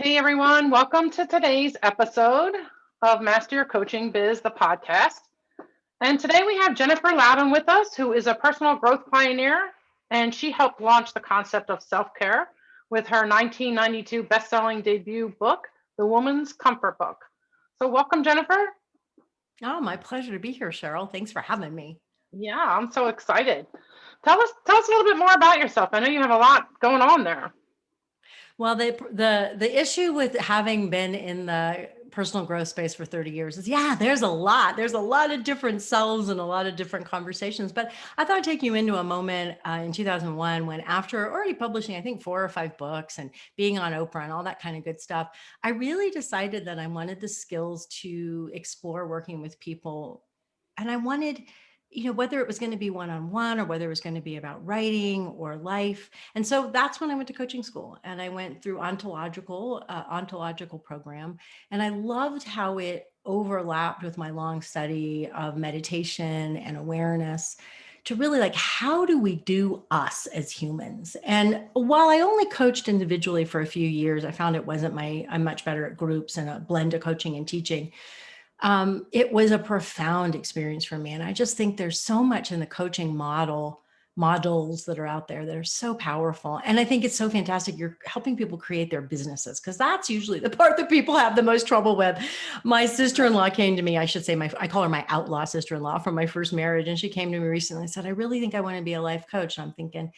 Hey everyone, welcome to today's episode of Master Your Coaching Biz, the podcast. And today we have Jennifer Louden with us, who is a personal growth pioneer, and she helped launch the concept of self-care with her 1992 best-selling debut book, The Woman's Comfort Book. So welcome, Jennifer. Oh, my pleasure to be here, Cheryl. Thanks for having me. Yeah, I'm so excited. Tell us a little bit more about yourself. I know you have a lot going on there. Well, the issue with having been in the personal growth space for 30 years is, yeah, there's a lot. There's a lot of different selves and a lot of different conversations. But I thought I'd take you into a moment in 2001 when, after already publishing, I think 4 or 5 books and being on Oprah and all that kind of good stuff, I really decided that I wanted the skills to explore working with people. And I wanted, whether it was going to be one-on-one or whether it was going to be about writing or life. And so that's when I went to coaching school, and I went through ontological program. And I loved how it overlapped with my long study of meditation and awareness to really, like, how do we do us as humans? And while I only coached individually for a few years, I found I'm much better at groups and a blend of coaching and teaching. It was a profound experience for me. And I just think there's so much in the coaching models that are out there that are so powerful. And I think it's so fantastic. You're helping people create their businesses, because that's usually the part that people have the most trouble with. My sister-in-law came to me, I call her my outlaw sister-in-law from my first marriage. And she came to me recently and said, I really think I want to be a life coach. And I'm thinking,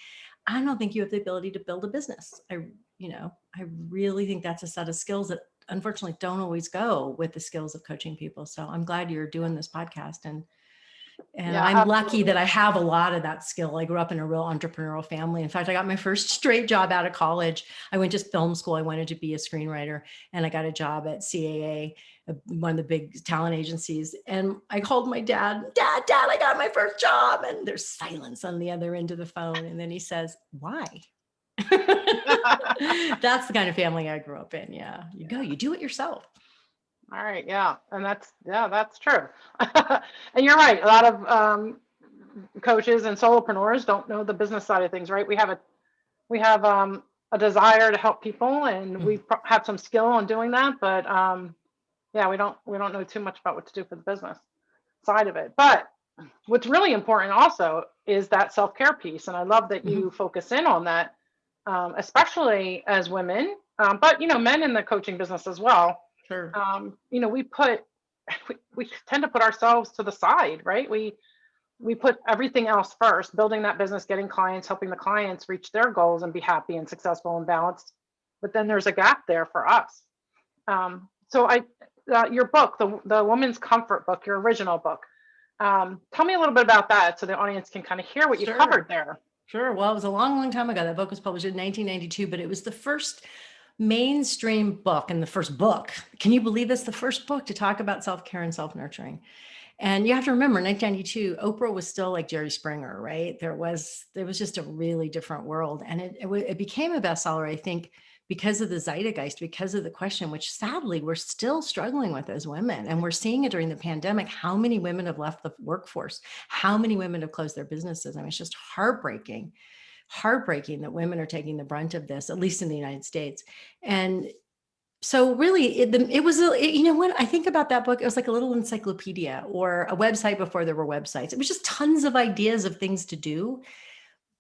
I don't think you have the ability to build a business. I really think that's a set of skills that unfortunately don't always go with the skills of coaching people. So I'm glad you're doing this podcast. And Yeah, I'm lucky that absolutely. I have a lot of that skill. I grew up in a real entrepreneurial family. In fact, I got my first straight job out of college. I went to film school. I wanted to be a screenwriter, and I got a job at CAA, one of the big talent agencies. And I called my dad, Dad, I got my first job. And there's silence on the other end of the phone. And then he says, why? That's the kind of family I grew up in. Yeah. You do it yourself. All right, yeah, and that's true. And you're right. A lot of coaches and solopreneurs don't know the business side of things, right? We have a desire to help people, and we have some skill on doing that, but yeah, we don't know too much about what to do for the business side of it. But what's really important also is that self care piece, and I love that Mhm. you focus in on that, especially as women, but men in the coaching business as well. Sure. We put we tend to put ourselves to the side, right? We put everything else first, building that business, getting clients, helping the clients reach their goals and be happy and successful and balanced. But then there's a gap there for us. So your book, the Woman's Comfort Book, your original book. Tell me a little bit about that so the audience can kind of hear what you Sure. covered there. Sure. Well, it was a long, long time ago. That book was published in 1992, but it was the first mainstream book and the first book. Can you believe this? The first book to talk about self-care and self-nurturing. And you have to remember, 1992, Oprah was still like Jerry Springer, right? There was just a really different world. And it became a bestseller, I think, because of the zeitgeist, because of the question, which sadly we're still struggling with as women. And we're seeing it during the pandemic, how many women have left the workforce, how many women have closed their businesses. I mean, it's just heartbreaking that women are taking the brunt of this, at least in the United States. And so really, when I think about that book, it was like a little encyclopedia or a website before there were websites. It was just tons of ideas of things to do.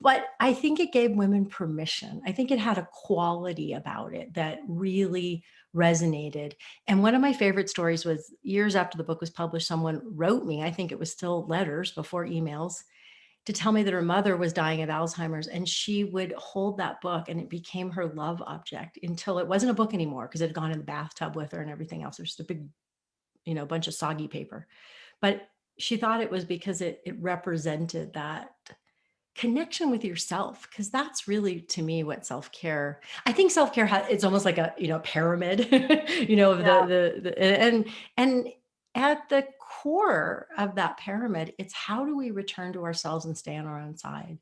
But I think it gave women permission. I think it had a quality about it that really resonated. And one of my favorite stories was, years after the book was published, someone wrote me, I think it was still letters before emails, to tell me that her mother was dying of Alzheimer's, and she would hold that book and it became her love object until it wasn't a book anymore, because it had gone in the bathtub with her and everything else. There's just a big, bunch of soggy paper. But she thought it was because it represented that connection with yourself, because that's really, to me, what self-care, I think self-care it's almost like a pyramid, of Yeah. and at the core of that pyramid, it's how do we return to ourselves and stay on our own side.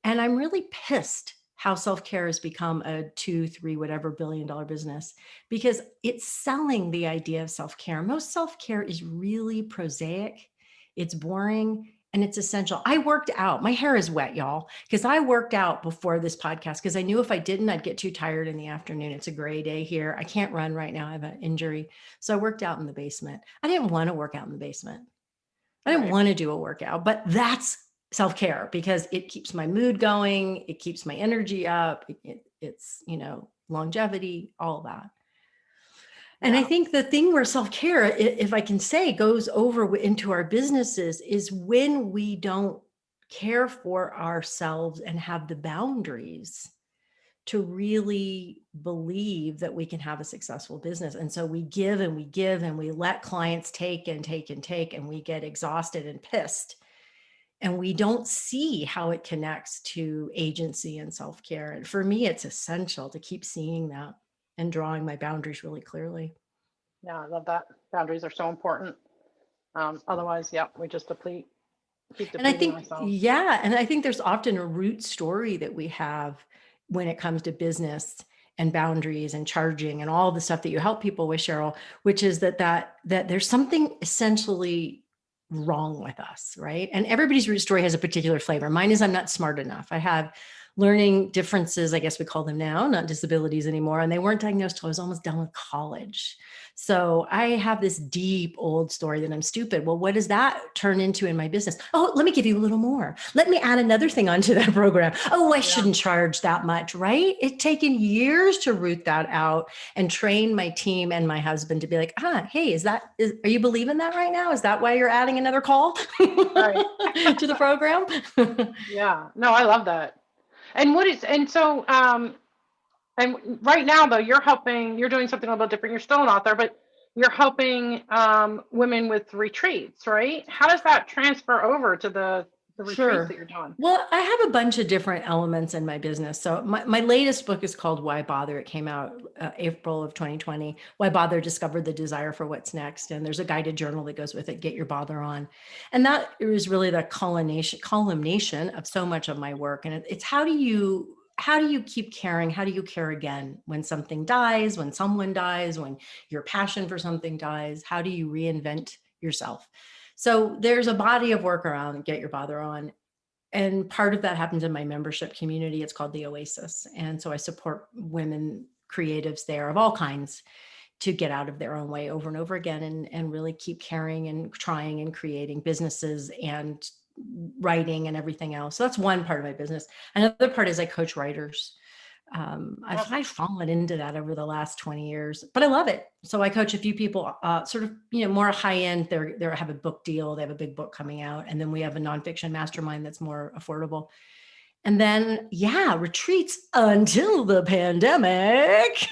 And I'm really pissed how self-care has become a 2, 3, whatever $1 billion business, because it's selling the idea of self-care. Most self-care is really prosaic, it's boring, and it's essential. I worked out. My hair is wet, y'all, because I worked out before this podcast because I knew if I didn't, I'd get too tired in the afternoon. It's a gray day here. I can't run right now. I have an injury. So I worked out in the basement. I didn't want to work out in the basement. I didn't Right. want to do a workout, but that's self-care because it keeps my mood going. It keeps my energy up. It's, longevity, all that. And I Yeah. think the thing where self-care, if I can say, goes over into our businesses is when we don't care for ourselves and have the boundaries to really believe that we can have a successful business. And so we give and we give and we let clients take and take and take, and we get exhausted and pissed. And we don't see how it connects to agency and self-care. And for me, it's essential to keep seeing that and drawing my boundaries really clearly. Yeah, I love that. Boundaries are so important. Otherwise, yeah, we just keep And I depleting think, ourselves. yeah, and I think there's often a root story that we have when it comes to business and boundaries and charging and all the stuff that you help people with, Cheryl, which is that there's something essentially wrong with us, right? And everybody's root story has a particular flavor. Mine is I'm not smart enough. I have learning differences, I guess we call them now, not disabilities anymore. And they weren't diagnosed till I was almost done with college. So I have this deep old story that I'm stupid. Well, what does that turn into in my business? Oh, let me give you a little more. Let me add another thing onto that program. Oh, I shouldn't charge that much, right? It's taken years to root that out and train my team and my husband to be like, hey, are you believing that right now? Is that why you're adding another call Right. to the program? Yeah. No, I love that. And right now though, you're doing something a little bit different. You're still an author, but you're helping women with retreats, right? How does that transfer over to the retreats Sure. that you're doing? Well, I have a bunch of different elements in my business. So my latest book is called Why Bother? It came out April of 2020. Why Bother? Discover the desire for what's next. And there's a guided journal that goes with it, Get Your Bother On. And that is really the culmination of so much of my work. And it's how do you keep caring? How do you care again when something dies, when someone dies, when your passion for something dies? How do you reinvent yourself? So there's a body of work around Get Your Bother On. And part of that happens in my membership community. It's called the Oasis. And so I support women creatives there of all kinds to get out of their own way over and over again and really keep caring and trying and creating businesses and writing and everything else. So that's one part of my business. Another part is I coach writers. I've fallen into that over the last 20 years, but I love it. So I coach a few people, sort of, more high end. They have a book deal. They have a big book coming out. And then we have a nonfiction mastermind that's more affordable. And then, retreats until the pandemic.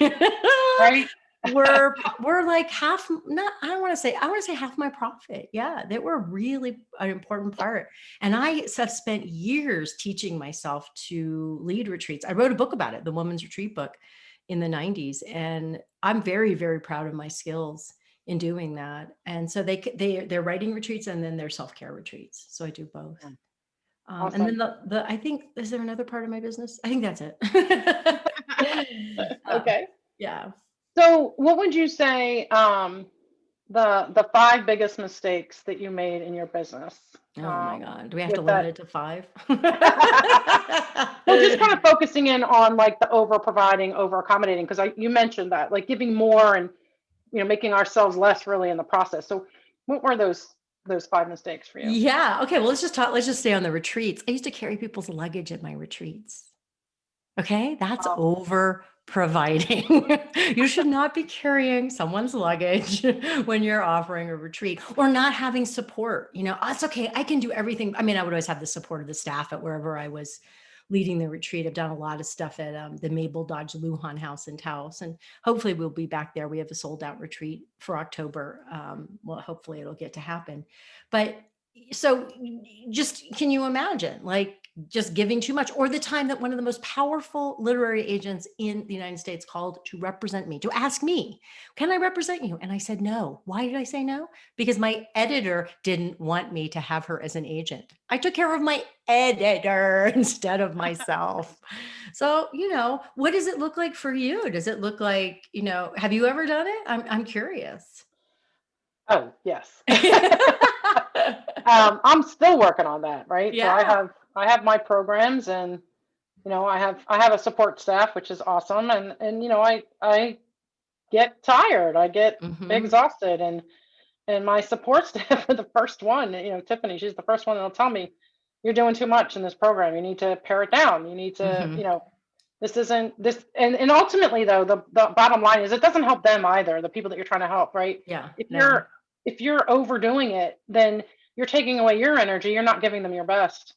Right. We're like half, not, I want to say half my profit. Yeah, they were really an important part. And I have spent years teaching myself to lead retreats. I wrote a book about it, the Woman's Retreat book in the 90s. And I'm very, very proud of my skills in doing that. And so they're writing retreats and then they're self-care retreats. So I do both. Awesome. And then I think, is there another part of my business? I think that's it. Okay. Yeah. So what would you say the five biggest mistakes that you made in your business? Oh my God. Do we have to With limit that, it to 5? well, just kind of focusing in on like the over providing, over accommodating, because you mentioned that, like giving more and making ourselves less really in the process. So what were those five mistakes for you? Yeah. Okay. Well, let's just stay on the retreats. I used to carry people's luggage at my retreats. Okay. That's Wow. over providing. You should not be carrying someone's luggage when you're offering a retreat or not having support. It's okay. I can do everything. I mean, I would always have the support of the staff at wherever I was leading the retreat. I've done a lot of stuff at the Mabel Dodge Lujan House in Taos, and hopefully we'll be back there. We have a sold out retreat for October. Well, hopefully it'll get to happen. But so just, can you imagine like just giving too much, or the time that one of the most powerful literary agents in the United States called to represent me, to ask me, can I represent you? And I said, no. Why did I say no? Because my editor didn't want me to have her as an agent. I took care of my editor instead of myself. So, what does it look like for you? Does it look like, have you ever done it? I'm curious. Oh, yes. I'm still working on that, right? So Yeah. I have my programs, and I have a support staff, which is awesome, and I get tired, I get Hmm. exhausted, and my support staff are the first one, Tiffany, she's the first one that'll tell me, you're doing too much in this program. You need to pare it down. You need to, Hmm. this isn't this, and ultimately though, the bottom line is it doesn't help them either, the people that you're trying to help, right? Yeah. If No. you're overdoing it, then you're taking away your energy. You're not giving them your best.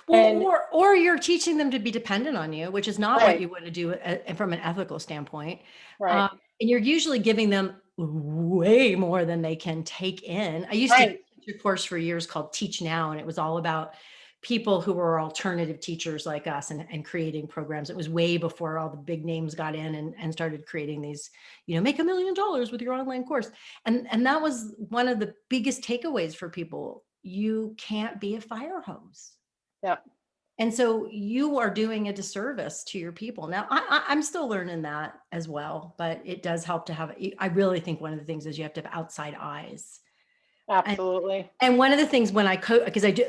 Well, And or you're teaching them to be dependent on you, which is not what right, you want to do from an ethical standpoint. right, And you're usually giving them way more than they can take in. I used to right, teach a course for years called Teach Now, and it was all about people who were alternative teachers like us and creating programs. It was way before all the big names got in and started creating these, make $1 million with your online course. And that was one of the biggest takeaways for people. You can't be a fire hose. yeah, And so you are doing a disservice to your people. Now, I'm still learning that as well, but it does help to have, I really think one of the things is you have to have outside eyes. And, absolutely. and one of the things when I coach, because I do,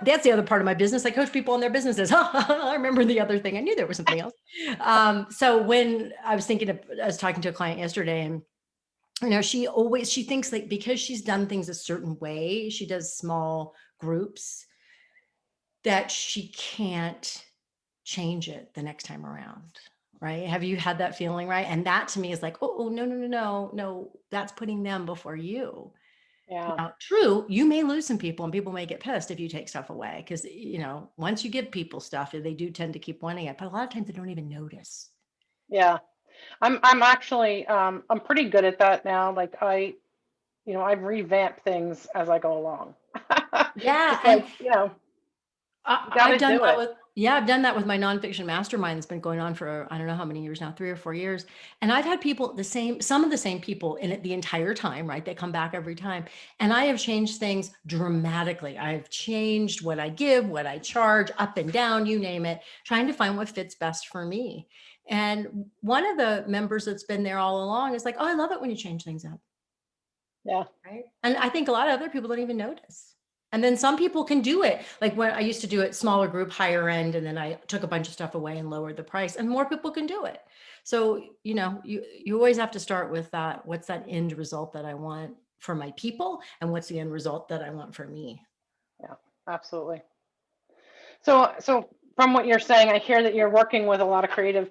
that's the other part of my business. I coach people on their businesses. I remember the other thing. I knew there was something else. So when I was I was talking to a client yesterday, and she thinks like because she's done things a certain way, she does small groups, that she can't change it the next time around. Right? Have you had that feeling? Right? And that to me is like, oh no, no, no, no, no, that's putting them before you. Yeah, Now, true, you may lose some people and people may get pissed if you take stuff away because, once you give people stuff, they do tend to keep wanting it. But a lot of times they don't even notice. yeah. I'm actually I'm pretty good at that now. Like I've revamped things as I go along. Yeah. It's And like, you got I've to done do that it. with, yeah, I've done that with my nonfiction mastermind that's been going on for, I don't know how many years now, 3 or 4 years. And I've had people, some of the same people in it the entire time, right? They come back every time. And I have changed things dramatically. I've changed what I give, what I charge, up and down, you name it, trying to find what fits best for me. And one of the members that's been there all along is like, oh, I love it when you change things up. Yeah. Right. And I think a lot of other people don't even notice. And then some people can do it. Like when I used to do it smaller group, higher end, and then I took a bunch of stuff away and lowered the price, and more people can do it. So, you always have to start with that. What's that end result that I want for my people? And what's the end result that I want for me? Yeah, absolutely. So from what you're saying, I hear that you're working with a lot of creative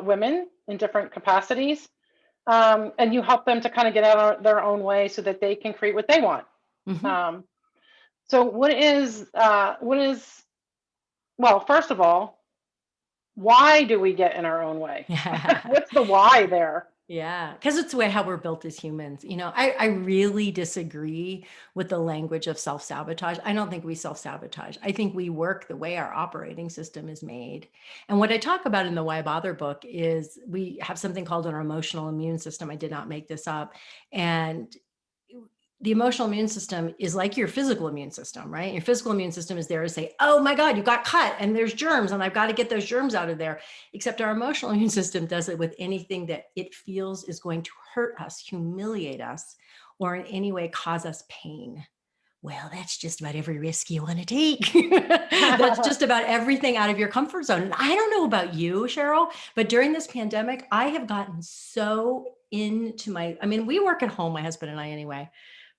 women in different capacities, and you help them to kind of get out of their own way so that they can create what they want. Hmm. Um, so well, first of all, why do we get in our own way? Yeah. What's the why there? Yeah, because it's the way how we're built as humans. I really disagree with the language of self-sabotage. I don't think we self-sabotage. I think we work the way our operating system is made. And what I talk about in the Why Bother book is we have something called our emotional immune system. I did not make this up. And the emotional immune system is like your physical immune system, right? Your physical immune system is there to say, oh my God, you got cut and there's germs and I've got to get those germs out of there. Except our emotional immune system does it with anything that it feels is going to hurt us, humiliate us, or in any way cause us pain. Well, that's just about every risk you want to take. That's just about everything out of your comfort zone. And I don't know about you, Cheryl, but during this pandemic, I have gotten so into we work at home, my husband and I anyway.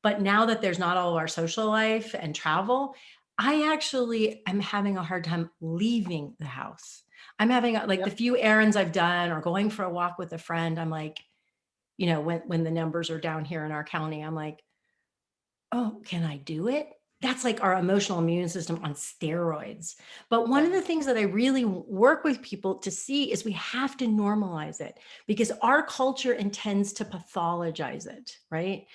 But now that there's not all of our social life and travel, I actually am having a hard time leaving the house. I'm having like the Yep. few errands I've done or going for a walk with a friend. I'm like, when the numbers are down here in our county, I'm like, oh, can I do it? That's like our emotional immune system on steroids. But one of Yeah. the things that I really work with people to see is we have to normalize it because our culture intends to pathologize it, right?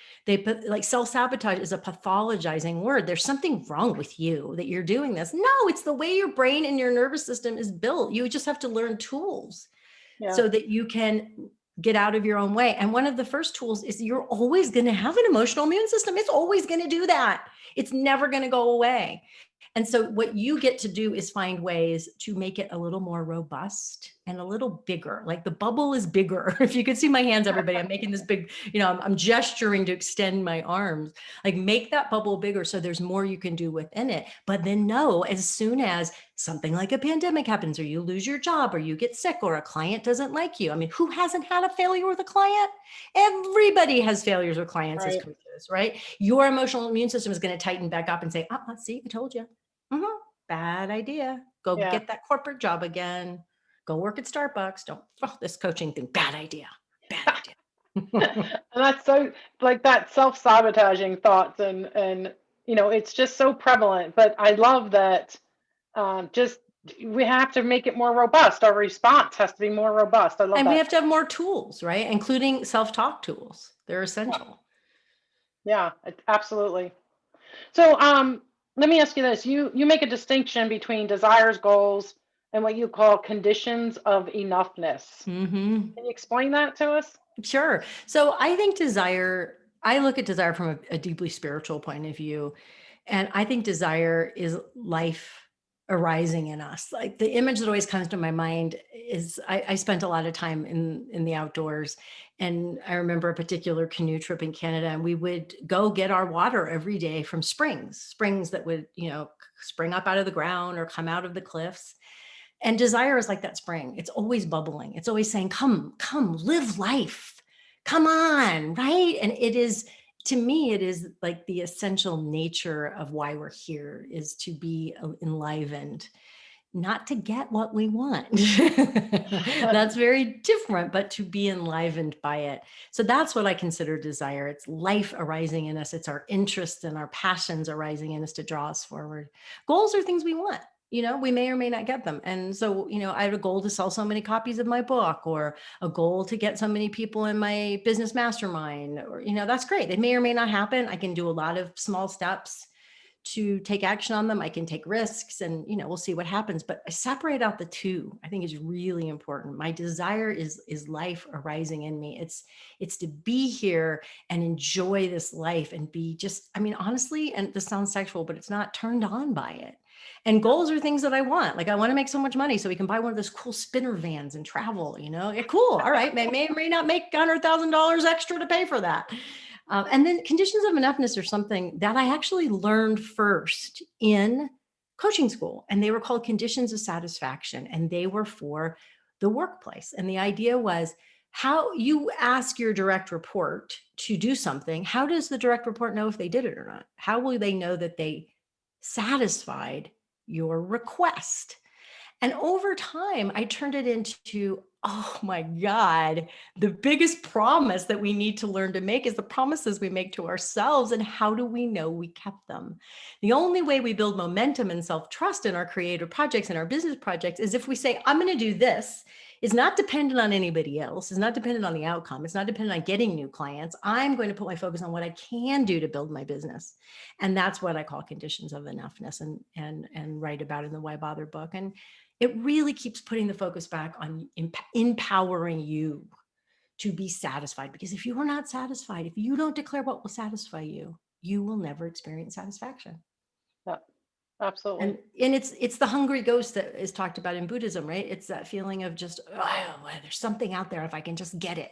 Like self-sabotage is a pathologizing word. There's something wrong with you that you're doing this. No, it's the way your brain and your nervous system is built. You just have to learn tools Yeah. so that you can get out of your own way. And one of the first tools is you're always going to have an emotional immune system. It's always going to do that. It's never going to go away. And so what you get to do is find ways to make it a little more robust and a little bigger. Like the bubble is bigger. If you could see my hands, everybody, I'm making this big, I'm gesturing to extend my arms. Like make that bubble bigger so there's more you can do within it. But then know as soon as something like a pandemic happens, or you lose your job, or you get sick, or a client doesn't like you. I mean, who hasn't had a failure with a client? Everybody has failures with clients as Right. coaches, right? Your emotional immune system is going to tighten back up and say, see, I told you. Bad idea. Go Yeah. get that corporate job again. Go work at Starbucks. Don't, this coaching thing. Bad idea. Bad idea. And that's so like that self-sabotaging thoughts and it's just so prevalent. But I love that just we have to make it more robust. Our response has to be more robust. I love And we that. have to have more tools, right? Including self-talk tools. They're essential. Yeah, absolutely. So let me ask you this. You make a distinction between desires, goals, and what you call conditions of enoughness. Mm-hmm. Can you explain that to us? Sure. So I think I look at desire from a deeply spiritual point of view. And I think desire is life arising in us. Like the image that always comes to my mind is I spent a lot of time in the outdoors. And I remember a particular canoe trip in Canada, and we would go get our water every day from springs that would, spring up out of the ground or come out of the cliffs. And desire is like that spring. It's always bubbling. It's always saying, come, live life. Come on, right? And it is, to me, it is like the essential nature of why we're here is to be enlivened, not to get what we want. That's very different, but to be enlivened by it. So that's what I consider desire. It's life arising in us. It's our interests and our passions arising in us to draw us forward. Goals are things we want. We may or may not get them. And so, I have a goal to sell so many copies of my book, or a goal to get so many people in my business mastermind, or, that's great. It may or may not happen. I can do a lot of small steps to take action on them. I can take risks and, we'll see what happens, but I separate out the two. I think is really important. My desire is life arising in me. It's to be here and enjoy this life and be just, honestly, and this sounds sexual, but it's not, turned on by it. And goals are things that I want. Like I want to make so much money so we can buy one of those cool spinner vans and travel, Yeah, cool. All right. May or may not make $100,000 extra to pay for that. And then conditions of enoughness are something that I actually learned first in coaching school. And they were called conditions of satisfaction. And they were for the workplace. And the idea was how you ask your direct report to do something. How does the direct report know if they did it or not? How will they know that they satisfied your request? And over time, I turned it into, oh my God, the biggest promise that we need to learn to make is the promises we make to ourselves. And how do we know we kept them? The only way we build momentum and self-trust in our creative projects and our business projects is if we say, I'm going to do this. It's not dependent on anybody else. It's not dependent on the outcome. It's not dependent on getting new clients. I'm going to put my focus on what I can do to build my business. And that's what I call conditions of enoughness and write about in the Why Bother book. And it really keeps putting the focus back on empowering you to be satisfied. Because if you are not satisfied, if you don't declare what will satisfy you, you will never experience satisfaction. Yeah, absolutely. And it's the hungry ghost that is talked about in Buddhism, right? It's that feeling of just, there's something out there if I can just get it.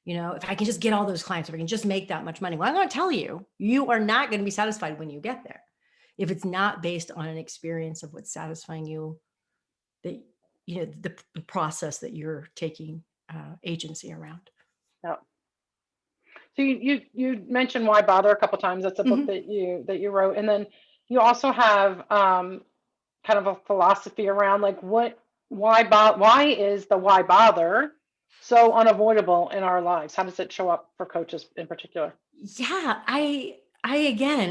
If I can just get all those clients, if I can just make that much money. Well, I'm going to tell you, you are not going to be satisfied when you get there. If it's not based on an experience of what's satisfying you, that the process that you're taking agency around. Yeah. So you mentioned Why Bother a couple times. That's a book that you wrote, and then you also have kind of a philosophy around like why is the why bother so unavoidable in our lives? How does it show up for coaches in particular? Yeah, I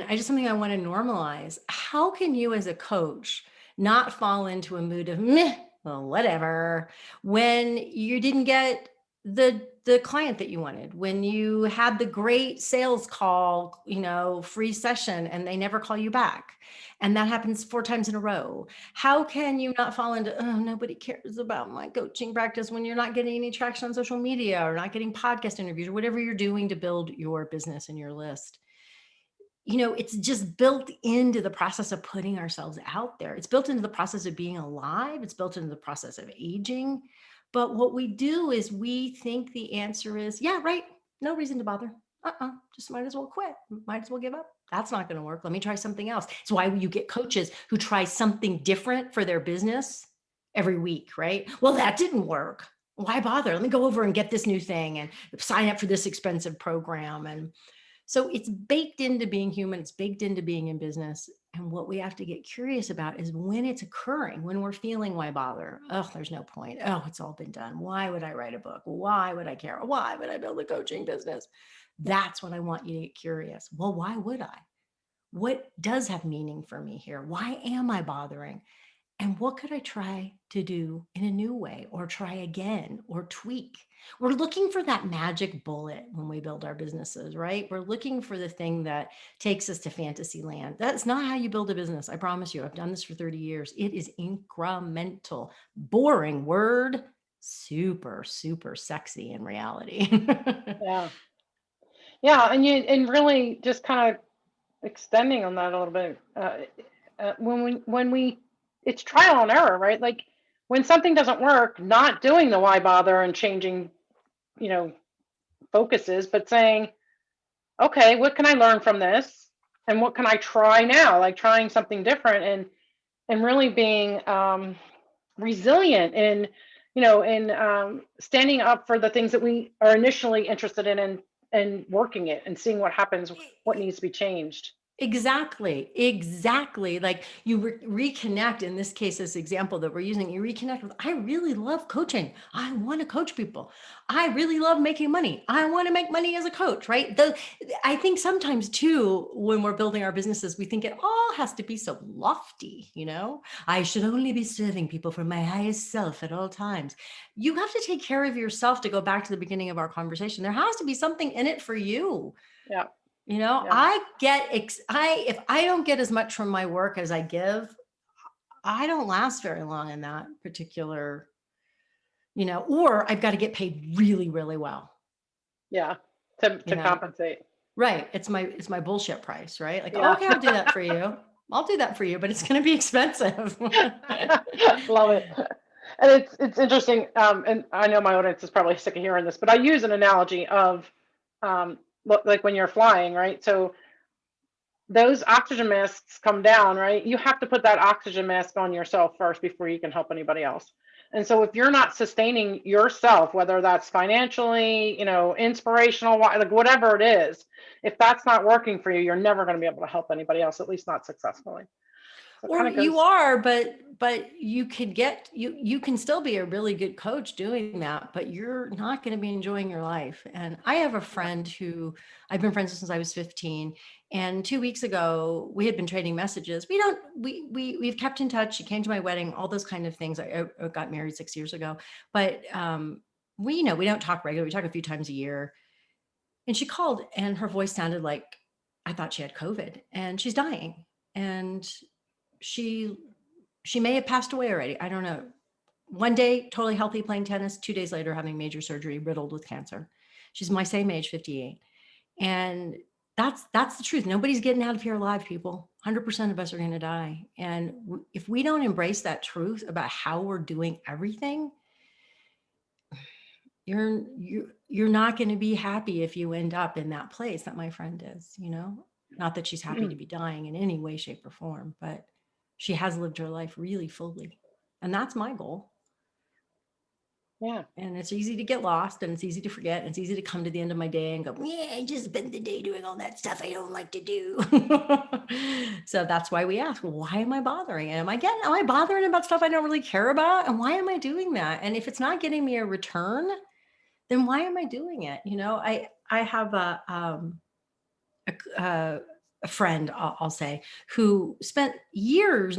just something I want to normalize. How can you as a coach not fall into a mood of meh, well, whatever, when you didn't get the client that you wanted, when you had the great sales call, free session, and they never call you back, and that happens 4 times in a row? How can you not fall into, oh, nobody cares about my coaching practice, when you're not getting any traction on social media or not getting podcast interviews or whatever you're doing to build your business and your list? it's just built into the process of putting ourselves out there. It's built into the process of being alive. It's built into the process of aging. But what we do is we think the answer is, yeah, right. No reason to bother. Just might as well quit. Might as well give up. That's not going to work. Let me try something else. It's why you get coaches who try something different for their business every week, right? Well, that didn't work. Why bother? Let me go over and get this new thing and sign up for this expensive program. And so it's baked into being human. It's baked into being in business. And what we have to get curious about is when it's occurring, when we're feeling, why bother? Oh, there's no point. Oh, it's all been done. Why would I write a book? Why would I care? Why would I build a coaching business? That's when I want you to get curious. Well, why would I? What does have meaning for me here? Why am I bothering? And what could I try to do in a new way, or try again, or tweak? We're looking for that magic bullet when we build our businesses, right? We're looking for the thing that takes us to fantasy land. That's not how you build a business. I promise you, I've done this for 30 years. It is incremental. Boring word, super, super sexy in reality. Yeah. Yeah. And really just kind of extending on that a little bit, it's trial and error, right? Like when something doesn't work, not doing the why bother and changing, you know, focuses, but saying, okay, what can I learn from this? And what can I try now? Like trying something different, and really being resilient in, standing up for the things that we are initially interested in, and working it and seeing what happens, what needs to be changed. Exactly. Like you reconnect, in this case, this example that we're using, you reconnect with, I really love coaching. I want to coach people. I really love making money. I want to make money as a coach, right? I think sometimes too, when we're building our businesses, we think it all has to be so lofty, I should only be serving people from my highest self at all times. You have to take care of yourself. To go back to the beginning of our conversation, there has to be something in it for you. Yeah. Yeah. I get, if I don't get as much from my work as I give, I don't last very long in that particular, or I've got to get paid really, really well, Yeah. To you to know, compensate. right. It's my bullshit price, right? Like, oh, Yeah. okay, I'll do that for you. I'll do that for you, but it's going to be expensive. Love it. And it's interesting. And I know my audience is probably sick of hearing this, but I use an analogy of, like when you're flying, right? So those oxygen masks come down, right? You have to put that oxygen mask on yourself first before you can help anybody else. And so if you're not sustaining yourself, whether that's financially, inspirational, like whatever it is, if that's not working for you, you're never going to be able to help anybody else, at least not successfully. So it Or kind of you goes, are, but you can still be a really good coach doing that, but you're not going to be enjoying your life. And I have a yeah. friend who I've been friends with since I was 15. And 2 weeks ago, we had been trading messages. We've kept in touch. She came to my wedding, all those kind of things. I got married 6 years ago, but we don't talk regularly. We talk a few times a year. And she called, and her voice sounded like I thought she had COVID, and she's dying. And she she may have passed away already. I don't know. One day, totally healthy, playing tennis. 2 days later, having major surgery, riddled with cancer. She's my same age, 58. And that's the truth. Nobody's getting out of here alive, people. 100% of us are going to die. And if we don't embrace that truth about how we're doing everything, you're not going to be happy if you end up in that place that my friend is. Not that she's happy to be dying in any way, shape, or form, but she has lived her life really fully. And that's my goal. Yeah. And it's easy to get lost, and it's easy to forget. And it's easy to come to the end of my day and go, yeah, I just spent the day doing all that stuff I don't like to do. So that's why we ask, well, why am I bothering? And am I bothering about stuff I don't really care about? And why am I doing that? And if it's not getting me a return, then why am I doing it? I have a friend, I'll say, who spent years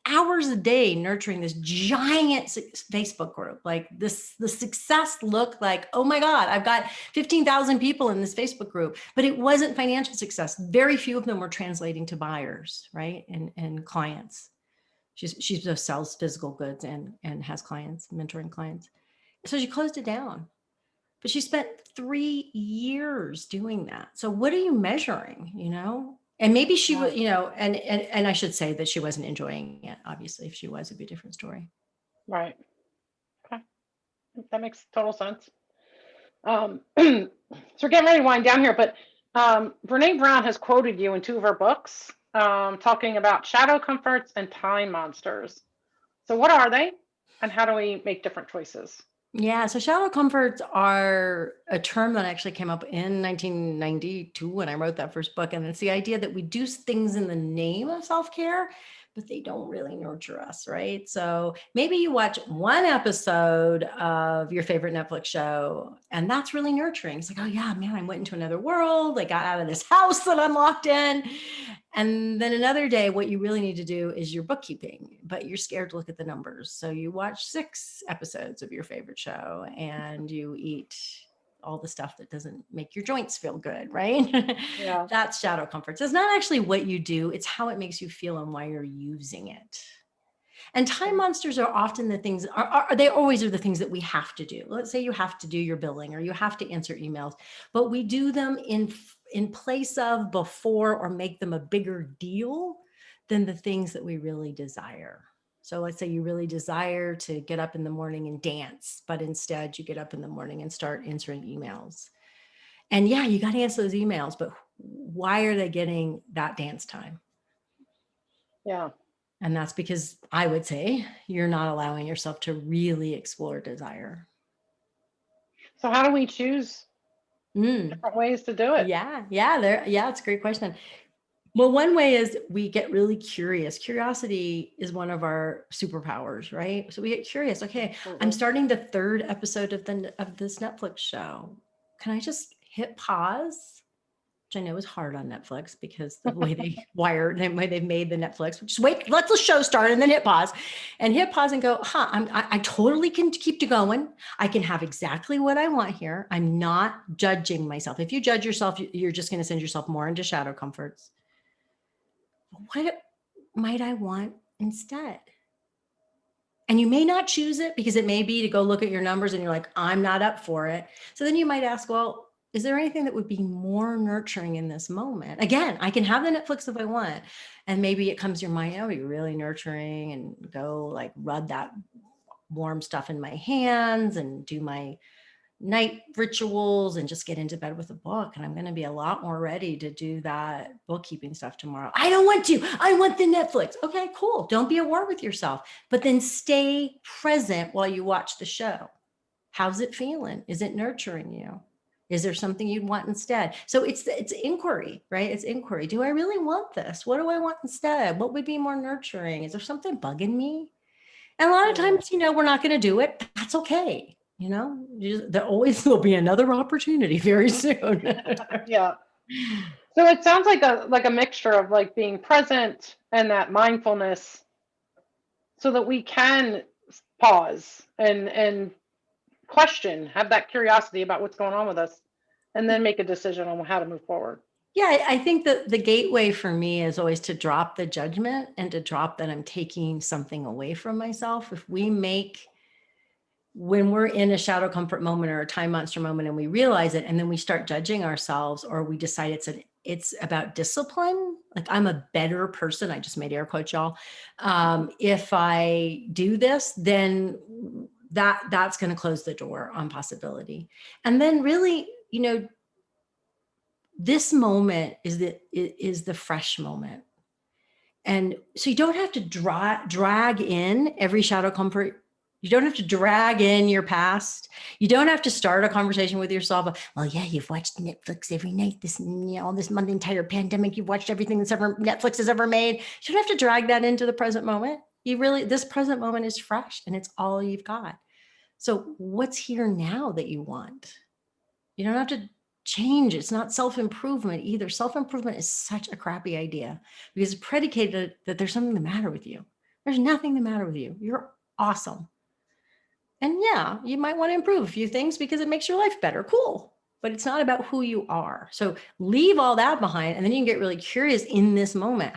hours a day nurturing this giant Facebook group. Like the success looked like, oh my God, I've got 15,000 people in this Facebook group, but it wasn't financial success. Very few of them were translating to buyers, right? And clients. She both sells physical goods and has clients, mentoring clients. So she closed it down. but she spent 3 years doing that. So what are you measuring, And maybe she Yeah. was, and I should say that she wasn't enjoying it. Obviously, if she was, it'd be a different story. Right. Okay. That makes total sense. So we're getting ready to wind down here, but Brene Brown has quoted you in 2 of her books, talking about shadow comforts and time monsters. So what are they, and how do we make different choices? Yeah, so shadow comforts are a term that actually came up in 1992 when I wrote that first book. And it's the idea that we do things in the name of self-care, but they don't really nurture us, right? So maybe you watch one episode of your favorite Netflix show, and that's really nurturing. It's like, oh yeah, man, I went into another world. I got out of this house that I'm locked in. And then another day, what you really need to do is your bookkeeping, but you're scared to look at the numbers. So you watch 6 episodes of your favorite show and you eat all the stuff that doesn't make your joints feel good, right? Yeah. That's shadow comforts. It's not actually what you do, it's how it makes you feel and why you're using it. And time monsters are often the things, they always are the things that we have to do. Let's say you have to do your billing or you have to answer emails, but we do them in place of, before, or make them a bigger deal than the things that we really desire. So let's say you really desire to get up in the morning and dance, but instead you get up in the morning and start answering emails. And yeah, you got to answer those emails, but why are they getting that dance time? Yeah. And that's because I would say you're not allowing yourself to really explore desire. So how do we choose different ways to do it? Yeah, it's a great question. Well, one way is we get really curious. Curiosity is one of our superpowers, right? So we get curious. Okay, Absolutely. I'm starting the 3rd episode of this Netflix show. Can I just hit pause? Which I know is hard on Netflix because the way they wired and the way they've made the Netflix. Just wait, let the show start and then hit pause and go, I totally can keep to going. I can have exactly what I want here. I'm not judging myself. If you judge yourself, you're just going to send yourself more into shadow comforts. What might I want instead? And you may not choose it because it may be to go look at your numbers and you're like, I'm not up for it. So then you might ask, well, is there anything that would be more nurturing in this moment? Again, I can have the Netflix if I want. And maybe it comes to your mind, oh, you're really nurturing, and go like rub that warm stuff in my hands and do my night rituals and just get into bed with a book. And I'm going to be a lot more ready to do that bookkeeping stuff tomorrow. I don't want to. I want the Netflix. Okay, cool. Don't be at war with yourself, but then stay present while you watch the show. How's it feeling? Is it nurturing you? Is there something you'd want instead? So it's inquiry, right? It's inquiry. Do I really want this? What do I want instead? What would be more nurturing? Is there something bugging me? And a lot of times, we're not going to do it. That's okay. There always will be another opportunity very soon. Yeah. So it sounds like a mixture of like being present and that mindfulness, so that we can pause and question, have that curiosity about what's going on with us, and then make a decision on how to move forward. Yeah, I think that the gateway for me is always to drop the judgment and to drop that I'm taking something away from myself. When we're in a shadow comfort moment or a time monster moment and we realize it, and then we start judging ourselves, or we decide it's about discipline. Like, I'm a better person. I just made air quotes, y'all. If I do this, then that's going to close the door on possibility. And then really, this moment is the fresh moment. And so you don't have to drag in every shadow comfort. You don't have to drag in your past. You don't have to start a conversation with yourself. Well, yeah, you've watched Netflix every night this month, the entire pandemic. You've watched everything Netflix has ever made. You don't have to drag that into the present moment. This present moment is fresh and it's all you've got. So what's here now that you want? You don't have to change. It's not self-improvement either. Self-improvement is such a crappy idea because it's predicated that there's something the matter with you. There's nothing the matter with you. You're awesome. And yeah, you might want to improve a few things because it makes your life better. Cool. But it's not about who you are. So leave all that behind, and then you can get really curious in this moment.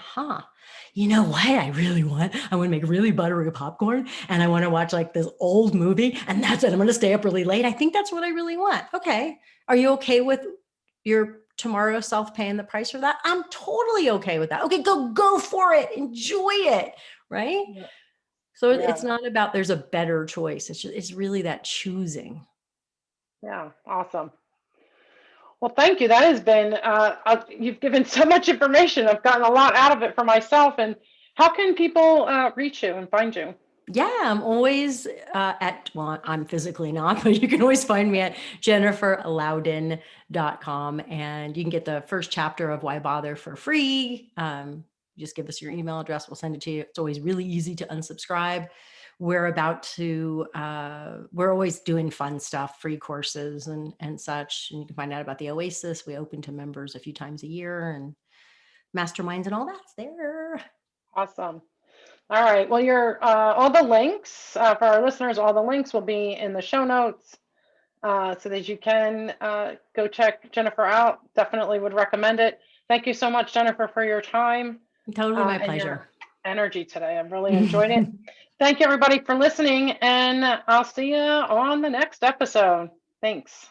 You know what I really want? I want to make really buttery popcorn and I want to watch like this old movie and that's it. I'm going to stay up really late. I think that's what I really want. Okay. Are you okay with your tomorrow self paying the price for that? I'm totally okay with that. Okay, go for it. Enjoy it. Right. Yeah. So Yeah. it's not about there's a better choice. It's really that choosing. Yeah. Awesome. Well, thank you. That has been, you've given so much information. I've gotten a lot out of it for myself. And how can people reach you and find you? Yeah, I'm always well, I'm physically not, but you can always find me at jenniferlouden.com and you can get the first chapter of Why Bother for free. Just give us your email address, we'll send it to you. It's always really easy to unsubscribe. We're always doing fun stuff, free courses and such. And you can find out about the Oasis. We open to members a few times a year and masterminds and all that's there. Awesome. All right. Well, all the links for our listeners, all the links will be in the show notes so that you can go check Jennifer out. Definitely would recommend it. Thank you so much, Jennifer, for your time Totally my and pleasure. your energy today. I've really enjoyed it. Thank you, everybody, for listening, and I'll see you on the next episode. Thanks.